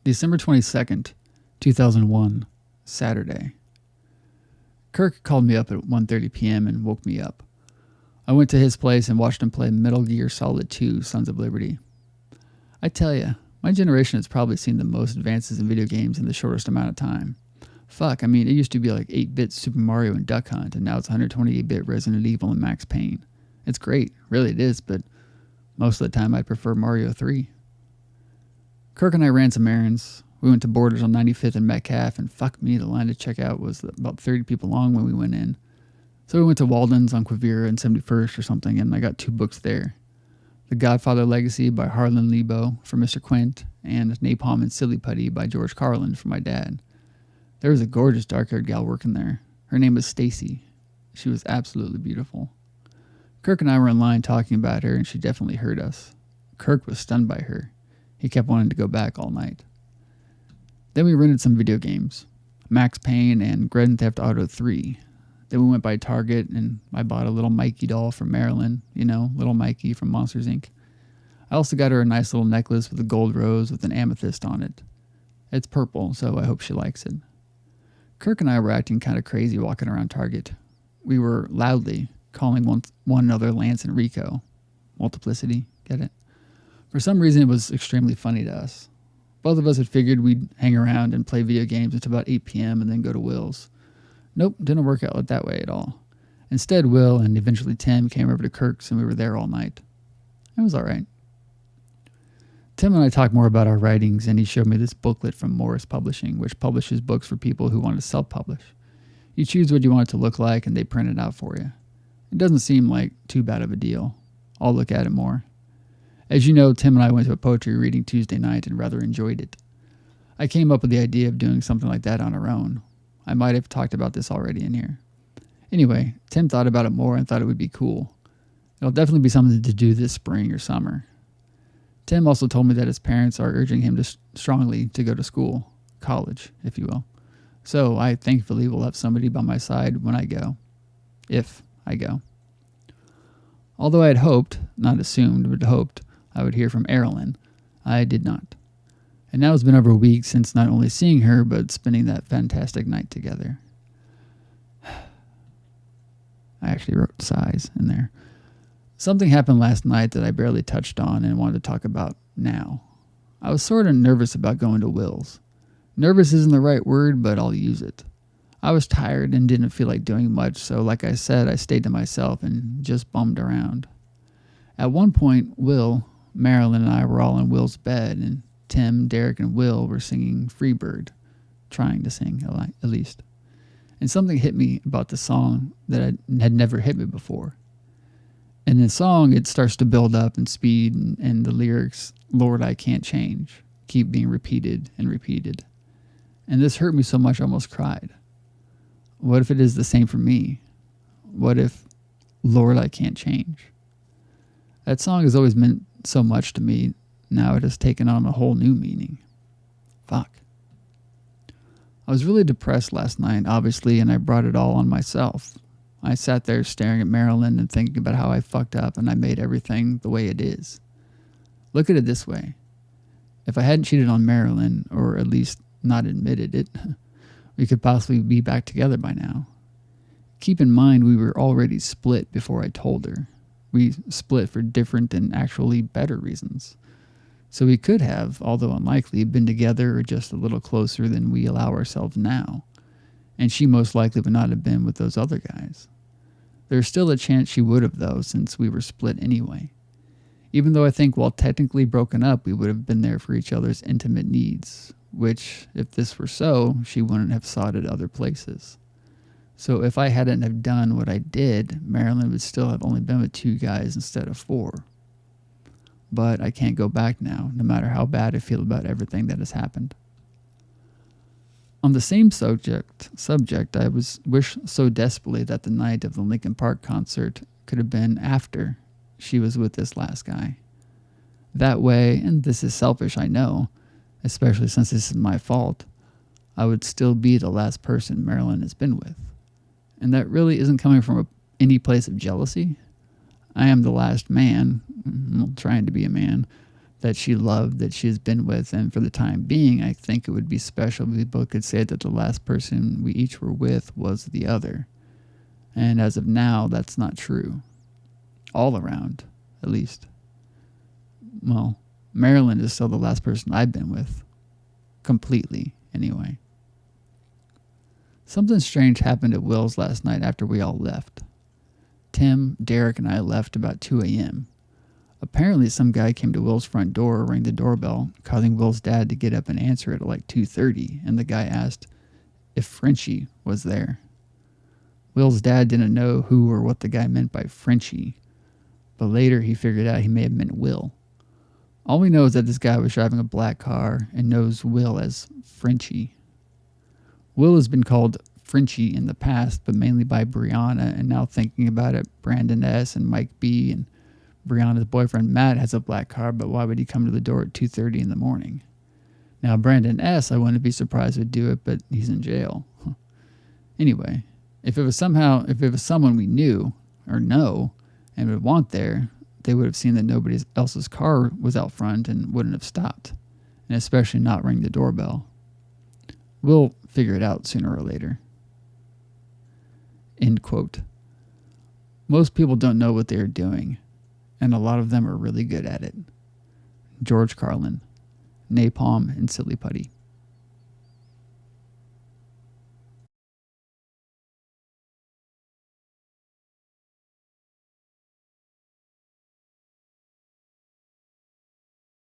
December 22nd, 2001, Saturday. Kirk called me up at 1:30 p.m. and woke me up. I went to his place and watched him play Metal Gear Solid 2: Sons of Liberty. I tell ya, my generation has probably seen the most advances in video games in the shortest amount of time. Fuck, I mean, it used to be like 8-bit Super Mario and Duck Hunt, and now it's 128-bit Resident Evil and Max Payne. It's great, really it is, but most of the time I'd prefer Mario 3. Kirk and I ran some errands. We went to Borders on 95th and Metcalf, and fuck me, the line to check out was about 30 people long when we went in. So we went to Walden's on Quivira and 71st or something, and I got 2 books there. The Godfather Legacy by Harlan Lebo for Mr. Quint, and Napalm and Silly Putty by George Carlin for my dad. There was a gorgeous dark-haired gal working there. Her name was Stacy. She was absolutely beautiful. Kirk and I were in line talking about her, and she definitely heard us. Kirk was stunned by her. He kept wanting to go back all night. Then we rented some video games, Max Payne and Grand Theft Auto 3. Then we went by Target, and I bought a little Mikey doll from Maryland, little Mikey from Monsters, Inc. I also got her a nice little necklace with a gold rose with an amethyst on it. It's purple, so I hope she likes it. Kirk and I were acting kind of crazy walking around Target. We were loudly calling one another Lance and Rico. Multiplicity, get it? For some reason, it was extremely funny to us. Both of us had figured we'd hang around and play video games until about 8 p.m. and then go to Will's. Nope, didn't work out that way at all. Instead, Will and eventually Tim came over to Kirk's, and we were there all night. It was all right. Tim and I talked more about our writings, and he showed me this booklet from Morris Publishing, which publishes books for people who want to self-publish. You choose what you want it to look like, and they print it out for you. It doesn't seem like too bad of a deal. I'll look at it more. As you know, Tim and I went to a poetry reading Tuesday night and rather enjoyed it. I came up with the idea of doing something like that on our own. I might have talked about this already in here. Anyway, Tim thought about it more and thought it would be cool. It'll definitely be something to do this spring or summer. Tim also told me that his parents are urging him strongly to go to school, college, if you will. So I thankfully will have somebody by my side when I go, if I go. Although I had hoped, not assumed, but hoped, I would hear from Erilyn, I did not. And now it's been over a week since not only seeing her, but spending that fantastic night together. I actually wrote sighs in there. Something happened last night that I barely touched on and wanted to talk about now. I was sort of nervous about going to Will's. Nervous isn't the right word, but I'll use it. I was tired and didn't feel like doing much, so like I said, I stayed to myself and just bummed around. At one point, Will, Marilyn, and I were all in Will's bed, and Tim, Derek, and Will were singing Freebird, trying to sing at least. And something hit me about the song that had never hit me before. In the song, it starts to build up in speed, and the lyrics, Lord, I can't change, keep being repeated and repeated. And this hurt me so much I almost cried. What if it is the same for me? What if, Lord, I can't change? That song has always meant so much to me. Now it has taken on a whole new meaning. Fuck. I was really depressed last night, obviously, and I brought it all on myself. I sat there staring at Marilyn and thinking about how I fucked up and I made everything the way it is. Look at it this way. If I hadn't cheated on Marilyn, or at least not admitted it, we could possibly be back together by now. Keep in mind we were already split before I told her. We split for different and actually better reasons. So we could have, although unlikely, been together or just a little closer than we allow ourselves now. And she most likely would not have been with those other guys. There's still a chance she would have, though, since we were split anyway. Even though I think while technically broken up, we would have been there for each other's intimate needs, which, if this were so, she wouldn't have sought at other places. So if I hadn't have done what I did, Marilyn would still have only been with 2 guys instead of 4. But I can't go back now, no matter how bad I feel about everything that has happened. On the same subject, I wish so desperately that the night of the Linkin Park concert could have been after she was with this last guy. That way, and this is selfish, I know, especially since this is my fault, I would still be the last person Marilyn has been with. And that really isn't coming from any place of jealousy. I am the last man, trying to be a man, that she loved, that she has been with, and for the time being, I think it would be special if we both could say that the last person we each were with was the other. And as of now, that's not true. All around, at least. Well, Marilyn is still the last person I've been with. Completely, anyway. Something strange happened at Will's last night after we all left. Tim, Derek, and I left about 2 a.m. Apparently, some guy came to Will's front door, rang the doorbell, causing Will's dad to get up and answer it at like 2:30, and the guy asked if Frenchie was there. Will's dad didn't know who or what the guy meant by Frenchie, but later he figured out he may have meant Will. All we know is that this guy was driving a black car and knows Will as Frenchie. Will has been called Frenchie in the past, but mainly by Brianna, and now thinking about it, Brandon S. and Mike B. and Brianna's boyfriend Matt has a black car, but why would he come to the door at 2:30 in the morning? Now, Brandon S., I wouldn't be surprised would do it, but he's in jail. Anyway, if it was someone we knew or know and would want there, they would have seen that nobody else's car was out front and wouldn't have stopped, and especially not ring the doorbell. We'll figure it out sooner or later. End quote. Most people don't know what they are doing, and a lot of them are really good at it. George Carlin, Napalm and Silly Putty.